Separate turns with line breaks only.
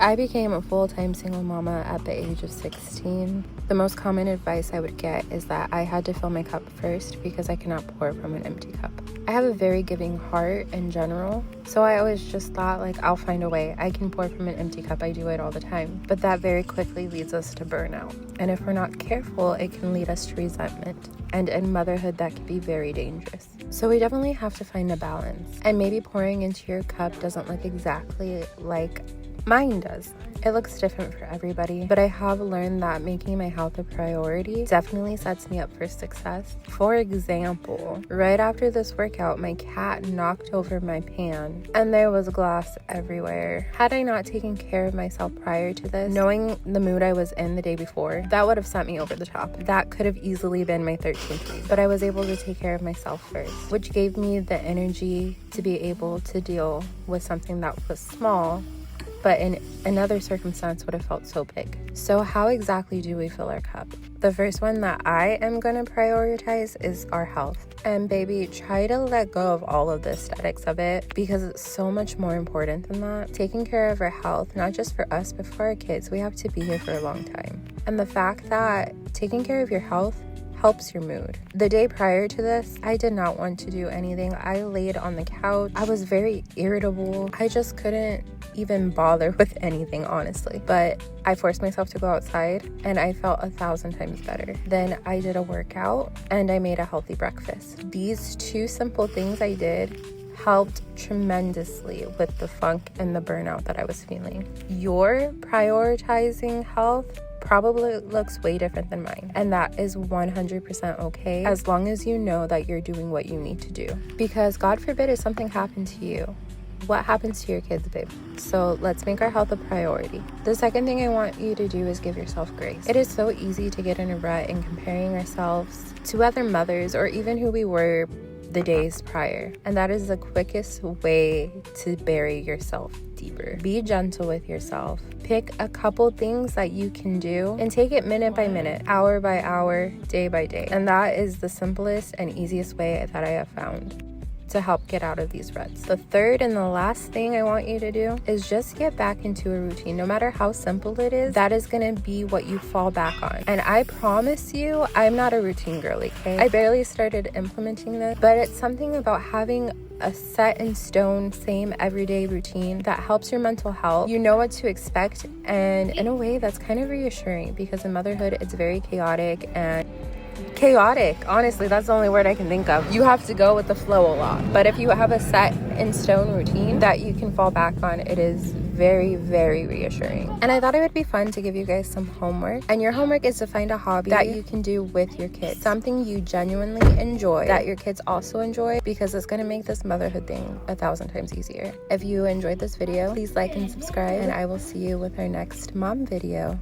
I became a full-time single mama at the age of 16. The most common advice I would get is that I had to fill my cup first because I cannot pour from an empty cup. I have a very giving heart in general, so I always just thought, like, I'll find a way. I can pour from an empty cup. I do it all the time. But that very quickly leads us to burnout. And if we're not careful, it can lead us to resentment. And in motherhood, that can be very dangerous. So we definitely have to find a balance. And maybe pouring into your cup doesn't look exactly like mine does. It looks different for everybody, but I have learned that making my health a priority definitely sets me up for success. For example, right after this workout, my cat knocked over my pan and there was glass everywhere. Had I not taken care of myself prior to this, knowing the mood I was in the day before, that would have sent me over the top. That could have easily been my 13th week, but I was able to take care of myself first, which gave me the energy to be able to deal with something that was small but in another circumstance would have felt so big. So how exactly do we fill our cup? The first one that I am going to prioritize is our health. And baby, try to let go of all of the aesthetics of it because it's so much more important than that. Taking care of our health, not just for us, but for our kids. We have to be here for a long time. And the fact that taking care of your health helps your mood. The day prior to this, I did not want to do anything. I laid on the couch. I was very irritable. I just couldn't even bother with anything, honestly. But I forced myself to go outside and I felt 1,000 times better. Then I did a workout and I made a healthy breakfast. These two simple things I did helped tremendously with the funk and the burnout that I was feeling. Your prioritizing health probably looks way different than mine, and that is 100% okay as long as you know that you're doing what you need to do. Because God forbid if something happened to you, what happens to your kids, babe? So let's make our health a priority. The second thing I want you to do is give yourself grace. It is so easy to get in a rut in comparing ourselves to other mothers or even who we were the days prior, and that is the quickest way to bury yourself deeper. Be gentle with yourself. Pick a couple things that you can do and take it minute by minute, hour by hour, day by day. And that is the simplest and easiest way that I have found to help get out of these ruts. The third and the last thing I want you to do is just get back into a routine. No matter how simple it is, that is going to be what you fall back on. And I promise you, I'm not a routine girly, okay? I barely started implementing this, but it's something about having a set in stone, same everyday routine that helps your mental health. You know what to expect, and in a way that's kind of reassuring because in motherhood, it's very chaotic. Honestly, that's the only word I can think of. You have to go with the flow a lot. But if you have a set in stone routine that you can fall back on, it is very, very reassuring. And I thought it would be fun to give you guys some homework. And your homework is to find a hobby that you can do with your kids. Something you genuinely enjoy that your kids also enjoy, because it's going to make this motherhood thing 1,000 times easier. If you enjoyed this video, please like and subscribe, and I will see you with our next mom video.